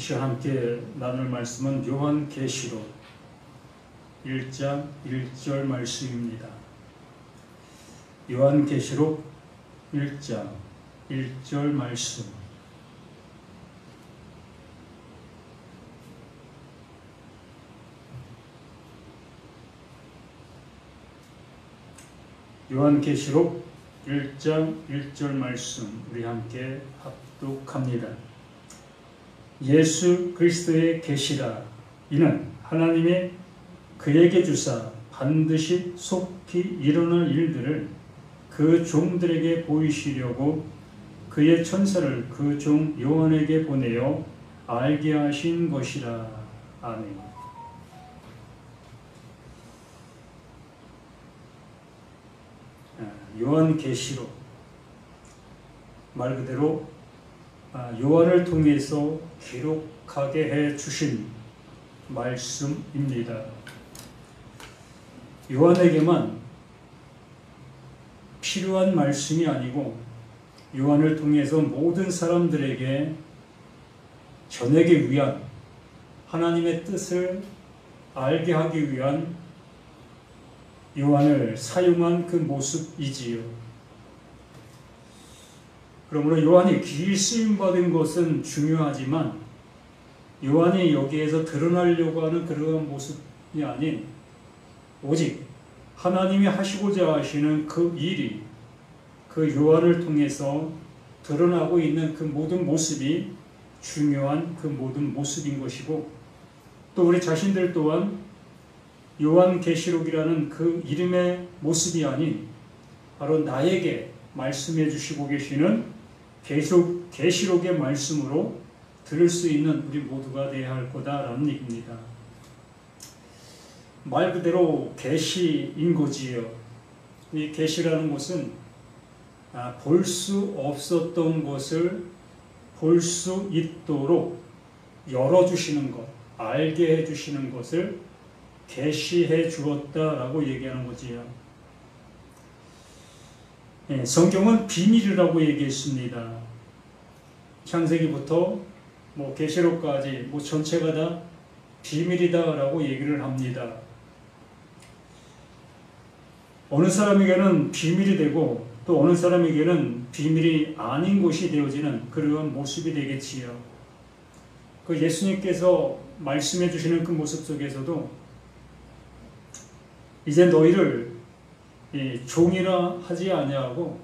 함께 나눌 말씀은 요한계시록 1장 1절 말씀입니다. 요한계시록 1장 1절 말씀. 요한계시록 1장 1절 말씀 우리 함께 합독합니다. 예수 그리스도의 계시라. 이는 하나님의 그에게 주사 반드시 속히 일어날 일들을 그 종들에게 보이시려고 그의 천사를 그 종 요한에게 보내어 알게 하신 것이라. 아멘. 요한계시록 말 그대로 요한을 통해서 기록하게 해 주신 말씀입니다. 요한에게만 필요한 말씀이 아니고 요한을 통해서 모든 사람들에게 전하기 위한 하나님의 뜻을 알게 하기 위한 요한을 사용한 그 모습이지요. 그러므로 요한이 귀히 쓰임받은 것은 중요하지만 요한이 여기에서 드러나려고 하는 그러한 모습이 아닌 오직 하나님이 하시고자 하시는 그 일이 그 요한을 통해서 드러나고 있는 그 모든 모습이 중요한 그 모든 모습인 것이고, 또 우리 자신들 또한 요한계시록이라는 그 이름의 모습이 아닌 바로 나에게 말씀해 주시고 계시는 계시록의 말씀으로 들을 수 있는 우리 모두가 되어야 할 거다라는 얘기입니다. 말 그대로 계시인 거지요. 이 계시라는 것은 볼 수 없었던 것을 볼 수 있도록 열어주시는 것, 알게 해주시는 것을 계시해 주었다라고 얘기하는 거지요. 성경은 비밀이라고 얘기했습니다. 창세기부터 계시록까지 전체가 다 비밀이다라고 얘기를 합니다. 어느 사람에게는 비밀이 되고 또 어느 사람에게는 비밀이 아닌 것이 되어지는 그러한 모습이 되겠지요. 그 예수님께서 말씀해 주시는 그 모습 속에서도 이제 너희를 종이라 하지 아니하고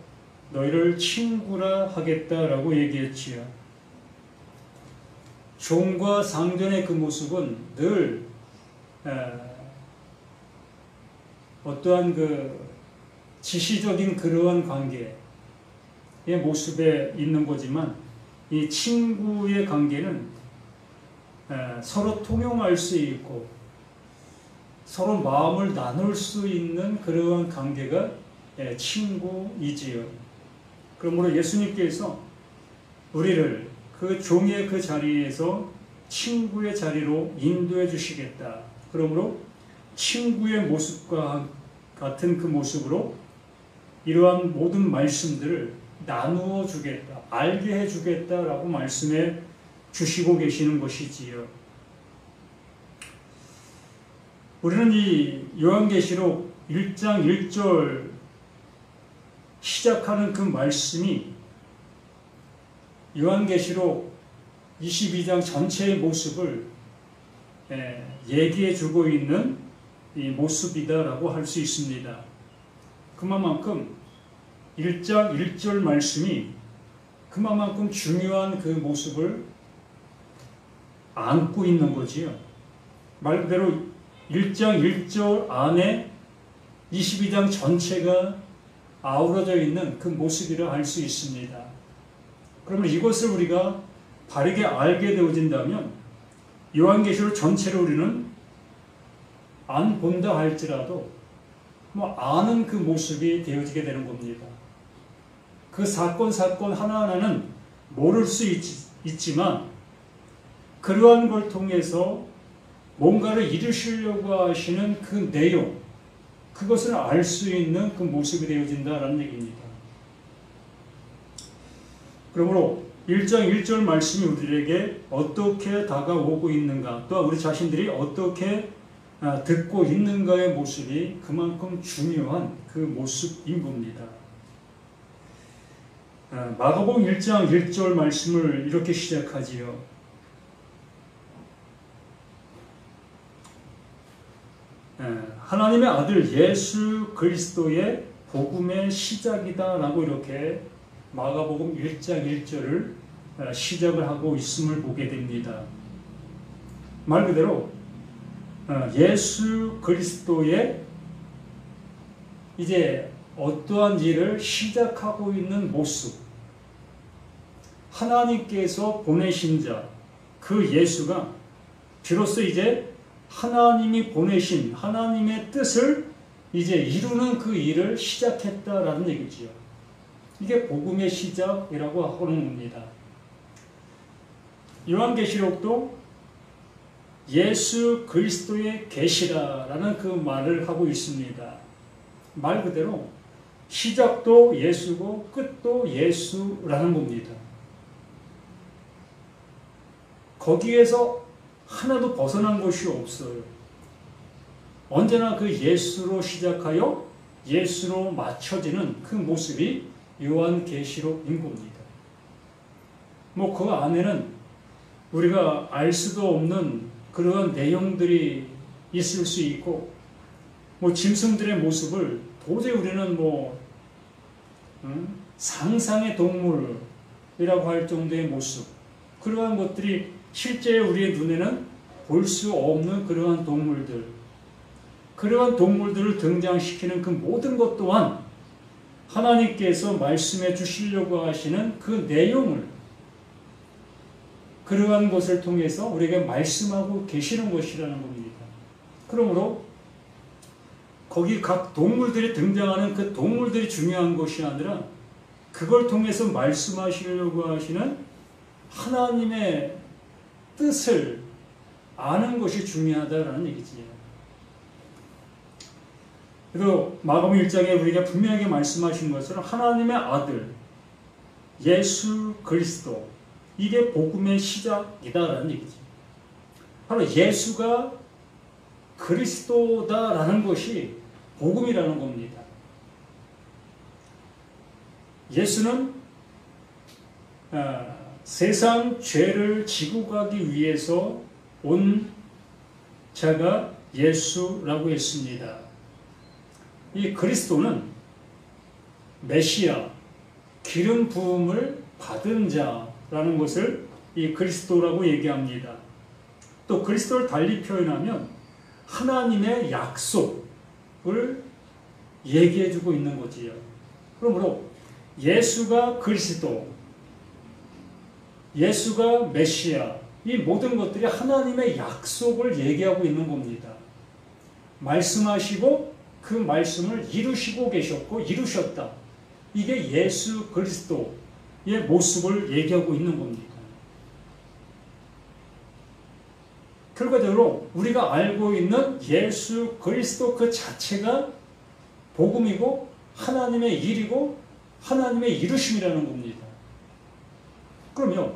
너희를 친구라 하겠다라고 얘기했지요. 종과 상전의 그 모습은 늘 어떠한 그 지시적인 그러한 관계의 모습에 있는 거지만 이 친구의 관계는 서로 통용할 수 있고 서로 마음을 나눌 수 있는 그러한 관계가 친구이지요. 그러므로 예수님께서 우리를 그 종의 그 자리에서 친구의 자리로 인도해 주시겠다. 그러므로 친구의 모습과 같은 그 모습으로 이러한 모든 말씀들을 나누어 주겠다, 알게 해 주겠다라고 말씀해 주시고 계시는 것이지요. 우리는 이 요한계시록 1장 1절 시작하는 그 말씀이 요한계시록 22장 전체의 모습을 얘기해 주고 있는 이 모습이다라고 할 수 있습니다. 그만큼 1장 1절 말씀이 그만큼 중요한 그 모습을 안고 있는 거지요. 말 그대로 1장 1절 안에 22장 전체가 아우러져 있는 그 모습이라 할 수 있습니다. 그러면 이것을 우리가 바르게 알게 되어진다면 요한계시록 전체를 우리는 안 본다 할지라도 아는 그 모습이 되어지게 되는 겁니다. 그 사건 하나하나는 모를 수 있지만 그러한 걸 통해서 뭔가를 이루시려고 하시는 그 내용, 그것을 알 수 있는 그 모습이 되어진다라는 얘기입니다. 그러므로 1장 1절 말씀이 우리에게 어떻게 다가오고 있는가, 또한 우리 자신들이 어떻게 듣고 있는가의 모습이 그만큼 중요한 그 모습인 겁니다. 마가복음 1장 1절 말씀을 이렇게 시작하지요. 하나님의 아들 예수 그리스도의 복음의 시작이다 라고 이렇게 마가복음 1장 1절을 시작을 하고 있음을 보게 됩니다. 말 그대로 예수 그리스도의 이제 어떠한 일을 시작하고 있는 모습, 하나님께서 보내신 자, 그 예수가 비로소 이제 하나님이 보내신 하나님의 뜻을 이제 이루는 그 일을 시작했다라는 얘기지요. 이게 복음의 시작이라고 하는 겁니다. 요한계시록도 예수 그리스도의 계시라라는 그 말을 하고 있습니다. 말 그대로 시작도 예수고 끝도 예수라는 겁니다. 거기에서 하나도 벗어난 것이 없어요. 언제나 그 예수로 시작하여 예수로 맞춰지는 그 모습이 요한계시록인 겁니다. 그 안에는 우리가 알 수도 없는 그러한 내용들이 있을 수 있고, 짐승들의 모습을 도저히 우리는 상상의 동물이라고 할 정도의 모습, 그러한 것들이 실제 우리의 눈에는 볼 수 없는 그러한 동물들, 그러한 동물들을 등장시키는 그 모든 것 또한 하나님께서 말씀해 주시려고 하시는 그 내용을 그러한 것을 통해서 우리에게 말씀하고 계시는 것이라는 겁니다. 그러므로 거기 각 동물들이 등장하는 그 동물들이 중요한 것이 아니라 그걸 통해서 말씀하시려고 하시는 하나님의 뜻을 아는 것이 중요하다라는 얘기지요. 그리고 마가복음 1장에 우리가 분명하게 말씀하신 것처럼 하나님의 아들 예수 그리스도, 이게 복음의 시작이다라는 얘기죠. 바로 예수가 그리스도다라는 것이 복음이라는 겁니다. 예수는 세상 죄를 지고 가기 위해서 온 자가 예수라고 했습니다. 이 그리스도는 메시아, 기름 부음을 받은 자라는 것을 이 그리스도라고 얘기합니다. 또 그리스도를 달리 표현하면 하나님의 약속을 얘기해주고 있는 거지요. 그러므로 예수가 그리스도, 예수가 메시아, 이 모든 것들이 하나님의 약속을 얘기하고 있는 겁니다. 말씀하시고 그 말씀을 이루시고 계셨고 이루셨다. 이게 예수 그리스도의 모습을 얘기하고 있는 겁니다. 결과적으로 우리가 알고 있는 예수 그리스도 그 자체가 복음이고 하나님의 일이고 하나님의 이루심이라는 겁니다. 그러면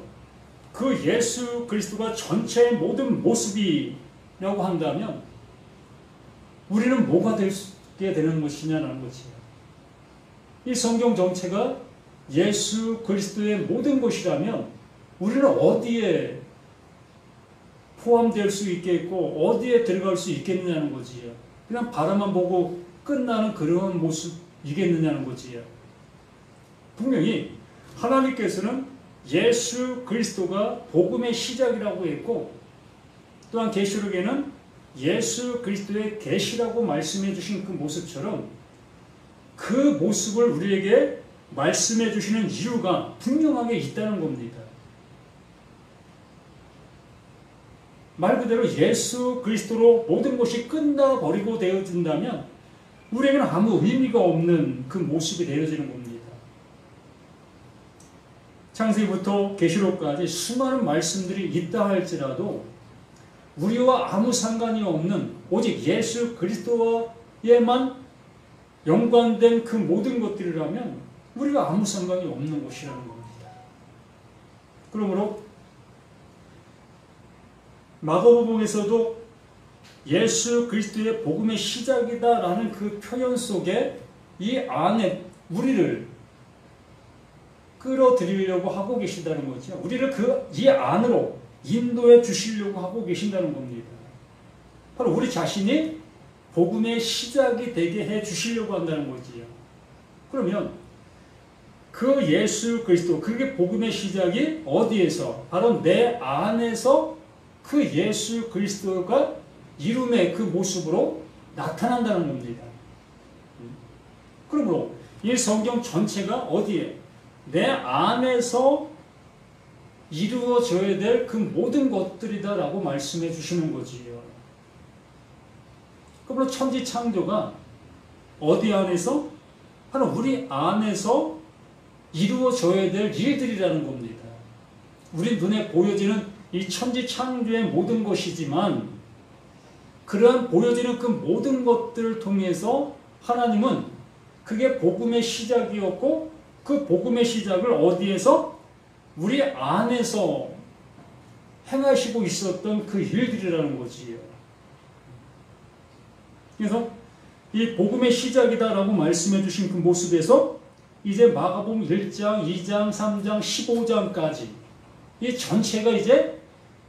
그 예수 그리스도가 전체의 모든 모습이라고 한다면 우리는 뭐가 되게 되는 것이냐는 것이에요. 이 성경 전체가 예수 그리스도의 모든 것이라면 우리는 어디에 포함될 수 있겠고 어디에 들어갈 수 있겠느냐는 거지요. 그냥 바라만 보고 끝나는 그런 모습이겠느냐는 거지요. 분명히 하나님께서는 예수 그리스도가 복음의 시작이라고 했고 또한 계시록에는 예수 그리스도의 계시라고 말씀해 주신 그 모습처럼 그 모습을 우리에게 말씀해 주시는 이유가 분명하게 있다는 겁니다. 말 그대로 예수 그리스도로 모든 것이 끝나버리고 되어진다면 우리에게는 아무 의미가 없는 그 모습이 되어지는 겁니다. 창세기부터 계시록까지 수많은 말씀들이 있다 할지라도 우리와 아무 상관이 없는 오직 예수 그리스도와에만 연관된 그 모든 것들이라면 우리가 아무 상관이 없는 것이라는 겁니다. 그러므로 마가복음에서도 예수 그리스도의 복음의 시작이다라는 그 표현 속에 이 안에 우리를 끌어들이려고 하고 계신다는 거죠. 우리를 이 안으로 인도해 주시려고 하고 계신다는 겁니다. 바로 우리 자신이 복음의 시작이 되게 해 주시려고 한다는 거지요. 그러면 그 예수 그리스도, 그게 복음의 시작이 어디에서? 바로 내 안에서 그 예수 그리스도가 이름의 그 모습으로 나타난다는 겁니다. 그러므로 이 성경 전체가 어디에? 내 안에서 이루어져야 될 그 모든 것들이다라고 말씀해 주시는 거지요. 그러므로 천지창조가 어디 안에서? 바로 우리 안에서 이루어져야 될 일들이라는 겁니다. 우리 눈에 보여지는 이 천지창조의 모든 것이지만 그러한 보여지는 그 모든 것들을 통해서 하나님은 그게 복음의 시작이었고 그 복음의 시작을 어디에서? 우리 안에서 행하시고 있었던 그 일들이라는 거지요. 그래서 이 복음의 시작이다라고 말씀해 주신 그 모습에서 이제 마가복음 1장, 2장, 3장, 15장까지 이 전체가 이제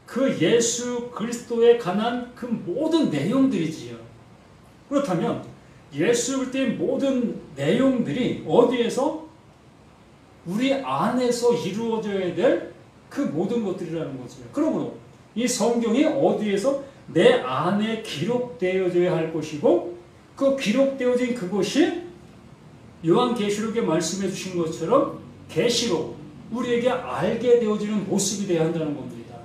그 예수 그리스도에 관한 그 모든 내용들이지요. 그렇다면 예수 그리스도의 모든 내용들이 어디에서? 우리 안에서 이루어져야 될 그 모든 것들이라는 거지요. 그러므로 이 성경이 어디에서? 내 안에 기록되어져야 할 것이고 그 기록되어진 그것이 요한계시록에 말씀해 주신 것처럼 계시록, 우리에게 알게 되어지는 모습이 되어야 한다는 겁니다.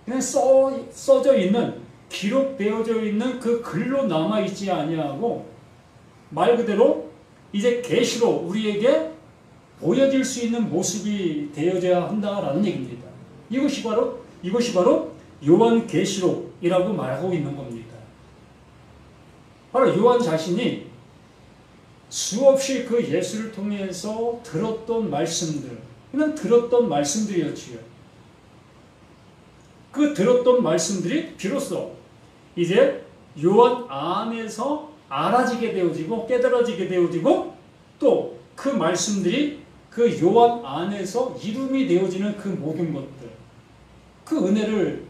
그냥 써져 있는, 기록되어져 있는 그 글로 남아있지 아니하고 말 그대로 이제 계시록, 우리에게 보여질 수 있는 모습이 되어져야 한다라는 얘기입니다. 이것이 바로 요한계시록이라고 말하고 있는 겁니다. 바로 요한 자신이 수없이 그 예수를 통해서 들었던 말씀들, 그냥 들었던 말씀들이었지요. 그 들었던 말씀들이 비로소 이제 요한 안에서 알아지게 되어지고 깨달아지게 되어지고 또 그 말씀들이 그 요한 안에서 이름이 되어지는 그 모든 것들, 그 은혜를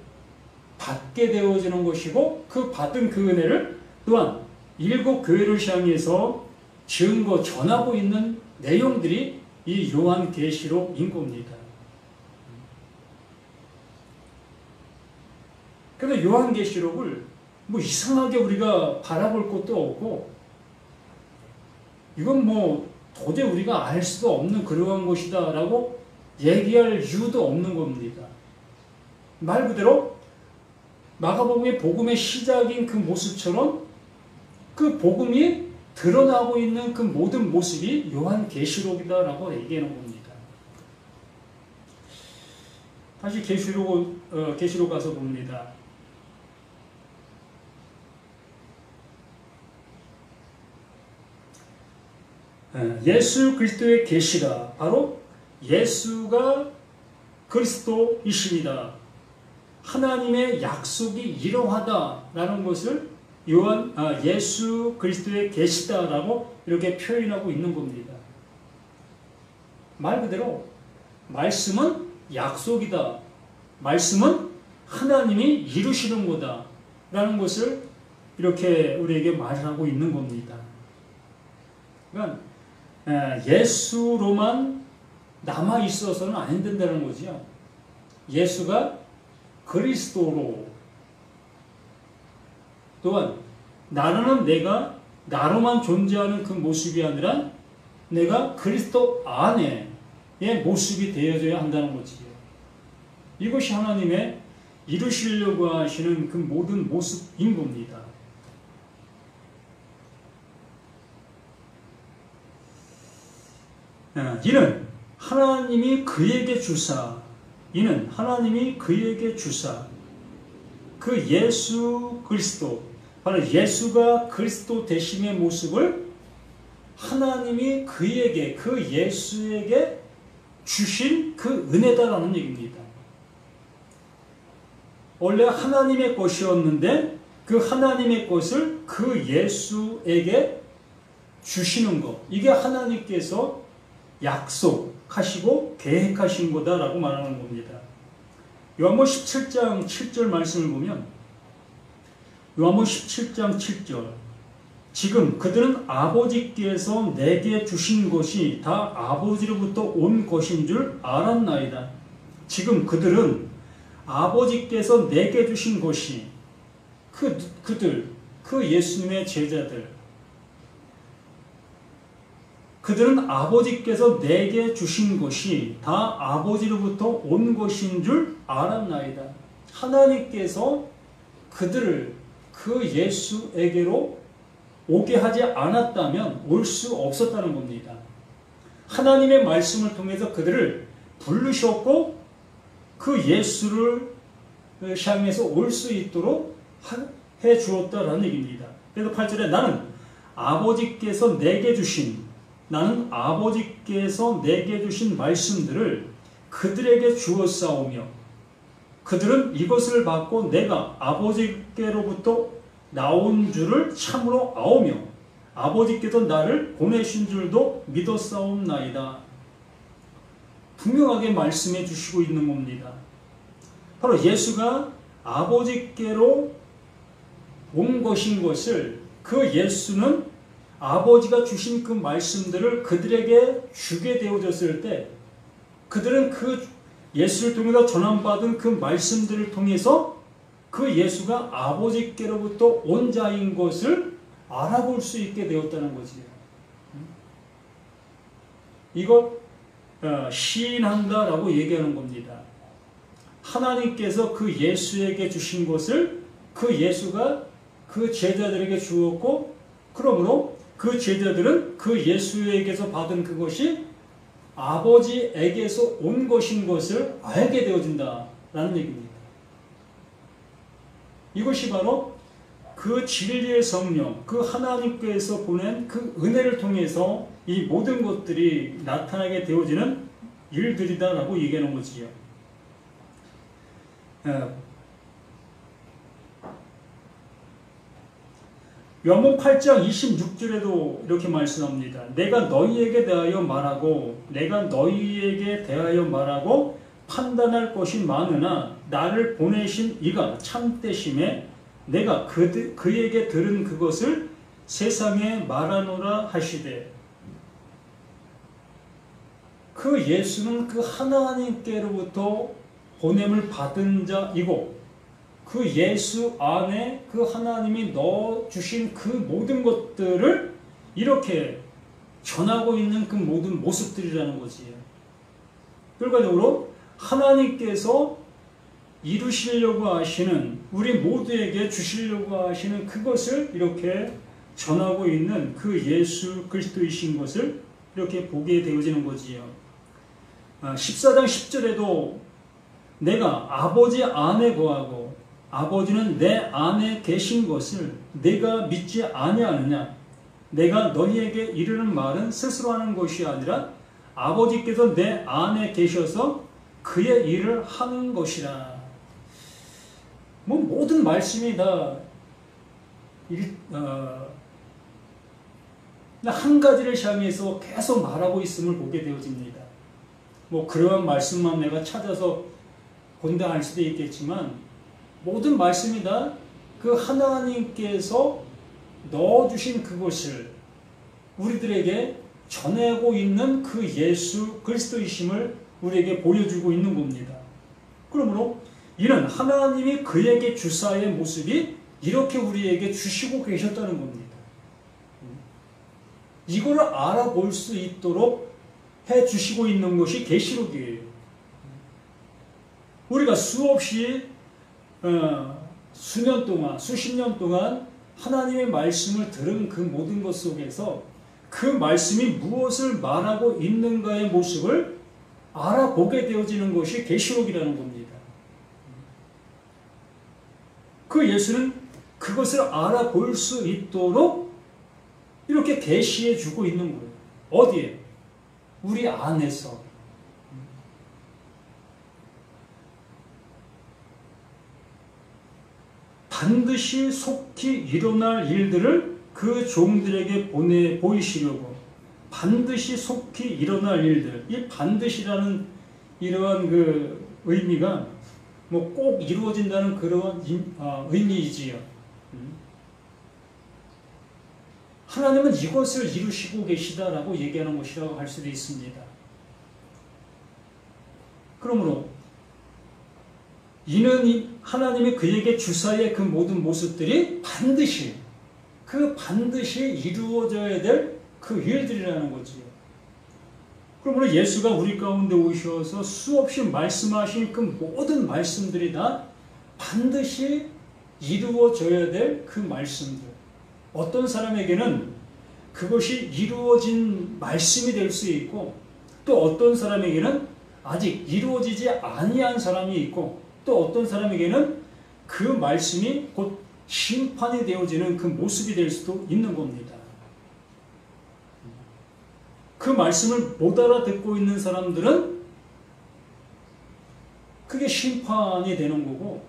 받게 되어지는 것이고 그 받은 그 은혜를 또한 일곱 교회를 향해서 증거 전하고 있는 내용들이 이 요한계시록인 겁니다. 그런데 요한계시록을 뭐 이상하게 우리가 바라볼 것도 없고 이건 뭐 도저히 우리가 알 수도 없는 그러한 것이다 라고 얘기할 이유도 없는 겁니다. 말 그대로 마가복음의 복음의 시작인 그 모습처럼 그 복음이 드러나고 있는 그 모든 모습이 요한계시록이다 라고 얘기하는 겁니다. 다시 계시록 가서 봅니다. 예수 그리스도의 계시가 바로 예수가 그리스도이십니다. 하나님의 약속이 이러하다라는 것을 예수 그리스도의 계시다라고 이렇게 표현하고 있는 겁니다. 말 그대로 말씀은 약속이다. 말씀은 하나님이 이루시는 거다. 라는 것을 이렇게 우리에게 말하고 있는 겁니다. 그러니까 예수로만 남아 있어서는 안 된다는 거죠. 예수가 그리스도로, 또한 나는 내가 나로만 존재하는 그 모습이 아니라 내가 그리스도 안에의 모습이 되어져야 한다는 거지요. 이것이 하나님의 이루시려고 하시는 그 모든 모습인 겁니다. 이는 하나님이 그에게 주사 그 예수 그리스도, 바로 예수가 그리스도 되심의 모습을 하나님이 그에게, 그 예수에게 주신 그 은혜다라는 얘기입니다. 원래 하나님의 것이었는데 그 하나님의 것을 그 예수에게 주시는 것, 이게 하나님께서 약속하시고 계획하신 거다라고 말하는 겁니다. 요한복음 17장 7절 말씀을 보면, 요한복음 17장 7절, 지금 그들은 아버지께서 내게 주신 것이 다 아버지로부터 온 것인 줄 알았나이다. 지금 그들은 아버지께서 내게 주신 것이, 그들, 그 예수님의 제자들, 그들은 아버지께서 내게 주신 것이 다 아버지로부터 온 것인 줄 알았나이다. 하나님께서 그들을 그 예수에게로 오게 하지 않았다면 올 수 없었다는 겁니다. 하나님의 말씀을 통해서 그들을 부르셨고 그 예수를 향해서 올 수 있도록 해 주었다라는 얘기입니다. 그래서 8절에 나는 아버지께서 내게 주신 말씀들을 그들에게 주었사오며 그들은 이것을 받고 내가 아버지께로부터 나온 줄을 참으로 아오며 아버지께서 나를 보내신 줄도 믿었사옵나이다. 분명하게 말씀해 주시고 있는 겁니다. 바로 예수가 아버지께로 온 것인 것을, 그 예수는 아버지가 주신 그 말씀들을 그들에게 주게 되어졌을 때 그들은 그 예수를 통해서 전함받은 그 말씀들을 통해서 그 예수가 아버지께로부터 온 자인 것을 알아볼 수 있게 되었다는 거지요. 이것 시인한다라고 얘기하는 겁니다. 하나님께서 그 예수에게 주신 것을 그 예수가 그 제자들에게 주었고, 그러므로 그 제자들은 그 예수에게서 받은 그것이 아버지에게서 온 것인 것을 알게 되어진다라는 얘기입니다. 이것이 바로 그 진리의 성령, 그 하나님께서 보낸 그 은혜를 통해서 이 모든 것들이 나타나게 되어지는 일들이다라고 얘기하는 거지요. 요한복음 8장 26절에도 이렇게 말씀합니다. 내가 너희에게 대하여 말하고 판단할 것이 많으나 나를 보내신 이가 참되심에 내가 그에게 들은 그것을 세상에 말하노라 하시되, 그 예수는 그 하나님께로부터 보냄을 받은 자이고 그 예수 안에 그 하나님이 넣어주신 그 모든 것들을 이렇게 전하고 있는 그 모든 모습들이라는 거지. 결과적으로 하나님께서 이루시려고 하시는, 우리 모두에게 주시려고 하시는 그것을 이렇게 전하고 있는 그 예수 그리스도이신 것을 이렇게 보게 되어지는 거지요. 14장 10절에도 내가 아버지 안에 거하고 아버지는 내 안에 계신 것을 내가 믿지 아니하느냐? 내가 너희에게 이르는 말은 스스로 하는 것이 아니라 아버지께서 내 안에 계셔서 그의 일을 하는 것이라. 모든 말씀이 다 한 가지를 향해서 계속 말하고 있음을 보게 되어집니다. 그러한 말씀만 내가 찾아서 본다 할 수도 있겠지만 모든 말씀이 다 그 하나님께서 넣어주신 그것을 우리들에게 전하고 있는 그 예수 그리스도이심을 우리에게 보여주고 있는 겁니다. 그러므로 이는 하나님이 그에게 주사의 모습이 이렇게 우리에게 주시고 계셨다는 겁니다. 이거를 알아볼 수 있도록 해주시고 있는 것이 계시록이에요. 우리가 수없이 수년 동안, 수십 년 동안 하나님의 말씀을 들은 그 모든 것 속에서 그 말씀이 무엇을 말하고 있는가의 모습을 알아보게 되어지는 것이 계시록이라는 겁니다. 그 예수는 그것을 알아볼 수 있도록 이렇게 계시해 주고 있는 거예요. 어디에? 우리 안에서. 반드시 속히 일어날 일들을 그 종들에게 보이시려고, 반드시 속히 일어날 일들, 이 반드시라는 이러한 그 의미가 뭐 꼭 이루어진다는 그런 의미이지요. 하나님은 이것을 이루시고 계시다라고 얘기하는 것이라고 할 수도 있습니다. 그러므로 이는 하나님이 그에게 주사의 그 모든 모습들이 반드시 이루어져야 될 그 일들이라는 거지요. 그러므로 예수가 우리 가운데 오셔서 수없이 말씀하신 그 모든 말씀들이 다 반드시 이루어져야 될 그 말씀들. 어떤 사람에게는 그것이 이루어진 말씀이 될 수 있고, 또 어떤 사람에게는 아직 이루어지지 아니한 사람이 있고, 또 어떤 사람에게는 그 말씀이 곧 심판이 되어지는 그 모습이 될 수도 있는 겁니다. 그 말씀을 못 알아듣고 있는 사람들은 그게 심판이 되는 거고,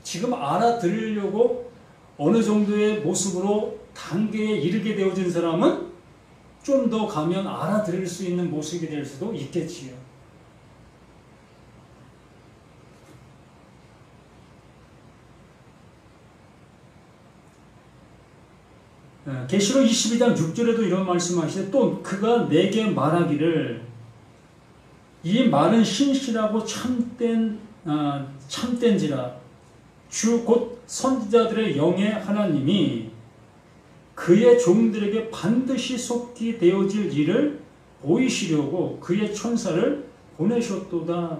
지금 알아들으려고 어느 정도의 모습으로 단계에 이르게 되어진 사람은 좀 더 가면 알아들을 수 있는 모습이 될 수도 있겠지요. 계시록 22장 6절에도 이런 말씀하시되, 또 그가 내게 말하기를 이 말은 신실하고 참된지라 주 곧 선지자들의 영의 하나님이 그의 종들에게 반드시 속히 되어질 일을 보이시려고 그의 천사를 보내셨도다.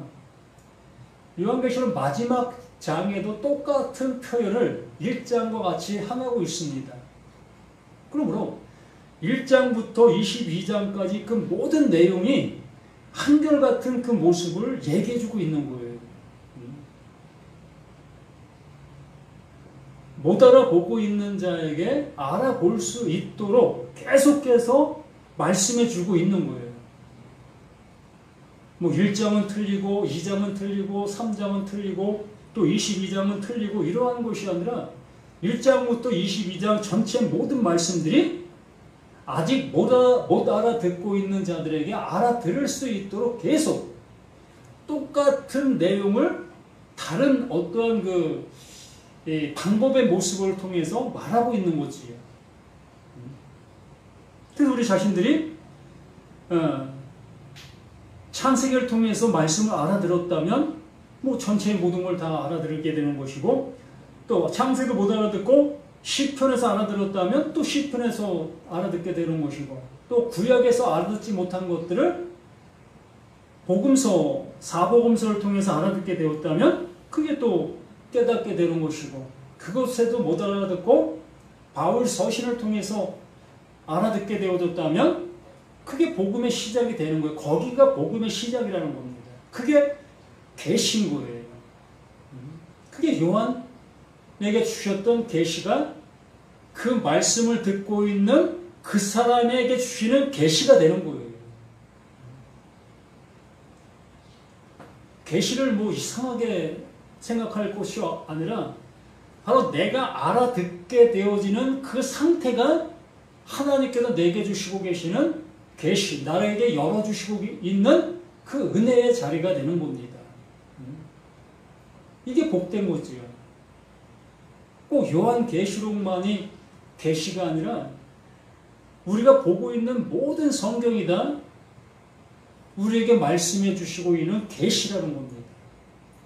요한계시록 마지막 장에도 똑같은 표현을 1장과 같이 하고 있습니다. 그러므로 1장부터 22장까지 그 모든 내용이 한결같은 그 모습을 얘기해주고 있는 거예요. 못 알아보고 있는 자에게 알아볼 수 있도록 계속해서 말씀해주고 있는 거예요. 뭐 1장은 틀리고 2장은 틀리고 3장은 틀리고 또 22장은 틀리고 이러한 것이 아니라 1장부터 22장 전체 모든 말씀들이 아직 못 알아듣고 있는 자들에게 알아들을 수 있도록 계속 똑같은 내용을 다른 어떠한 그 방법의 모습을 통해서 말하고 있는 거지요. 그래서 우리 자신들이 창세기를 통해서 말씀을 알아들었다면 뭐 전체의 모든 걸 다 알아들게 되는 것이고, 또 창세기도 못 알아듣고 시편에서 알아들었다면 또 시편에서 알아듣게 되는 것이고, 또 구약에서 알아듣지 못한 것들을 복음서, 사복음서를 통해서 알아듣게 되었다면 그게 또 깨닫게 되는 것이고, 그것에도 못 알아듣고 바울 서신을 통해서 알아듣게 되어졌다면 그게 복음의 시작이 되는 거예요. 거기가 복음의 시작이라는 겁니다. 그게 계시인 거예요. 그게 요한에게 주셨던 계시가 그 말씀을 듣고 있는 그 사람에게 주시는 계시가 되는 거예요. 계시를 뭐 이상하게 생각할 것이 아니라 바로 내가 알아듣게 되어지는 그 상태가 하나님께서 내게 주시고 계시는 계시, 나에게 열어주시고 있는 그 은혜의 자리가 되는 겁니다. 이게 복된 거지요. 꼭 요한계시록만이 계시가 아니라 우리가 보고 있는 모든 성경이 다 우리에게 말씀해 주시고 있는 계시라는 겁니다.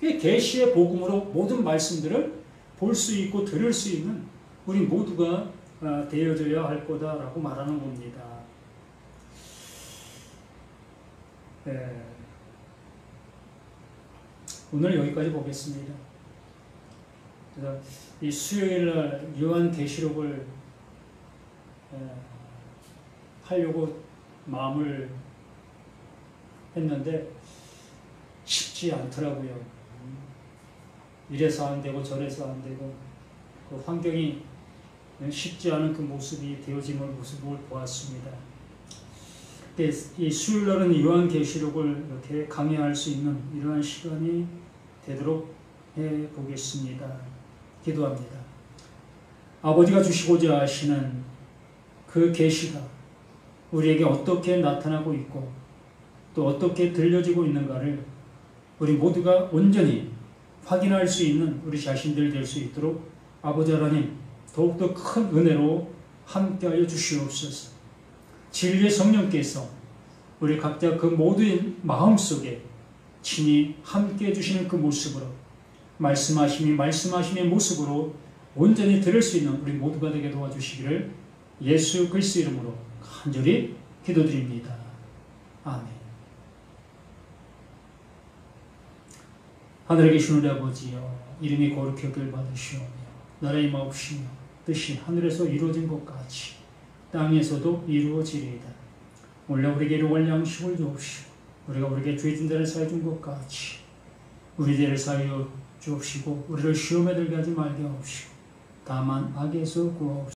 계시의 복음으로 모든 말씀들을 볼 수 있고 들을 수 있는 우리 모두가 되어져야 할 거다라고 말하는 겁니다. 오늘 여기까지 보겠습니다. 그래서 이 수요일날 요한계시록을 하려고 마음을 했는데 쉽지 않더라고요. 이래서 안 되고 저래서 안 되고 그 환경이 쉽지 않은 그 모습이 되어지는 모습을 보았습니다. 이 수요일날은 요한계시록을 이렇게 강의할 수 있는 이러한 시간이 되도록 해보겠습니다. 기도합니다. 아버지가 주시고자 하시는 그 계시가 우리에게 어떻게 나타나고 있고 또 어떻게 들려지고 있는가를 우리 모두가 온전히 확인할 수 있는 우리 자신들 될 수 있도록 아버지 하나님 더욱더 큰 은혜로 함께하여 주시옵소서. 진리의 성령께서 우리 각자 그 모두의 마음속에 친히 함께해 주시는 그 모습으로 말씀하심의 모습으로 온전히 들을 수 있는 우리 모두가 되게 도와주시기를 예수 그리스도 이름으로 간절히 기도드립니다. 아멘. 하늘에 계신 우리 아버지여, 이름이 거룩히 여길 받으시오며 나라의 마옵시며 뜻이 하늘에서 이루어진 것 같이 땅에서도 이루어지리이다. 오늘 우리에게 일용할 양식을 주옵시고 우리가 우리에게 죄진 자를 사해 준 것 같이 우리 죄를 사하여 주옵시고 우리를 시험에 들게 하지 말게 하옵시고 다만 악에서 구하옵시고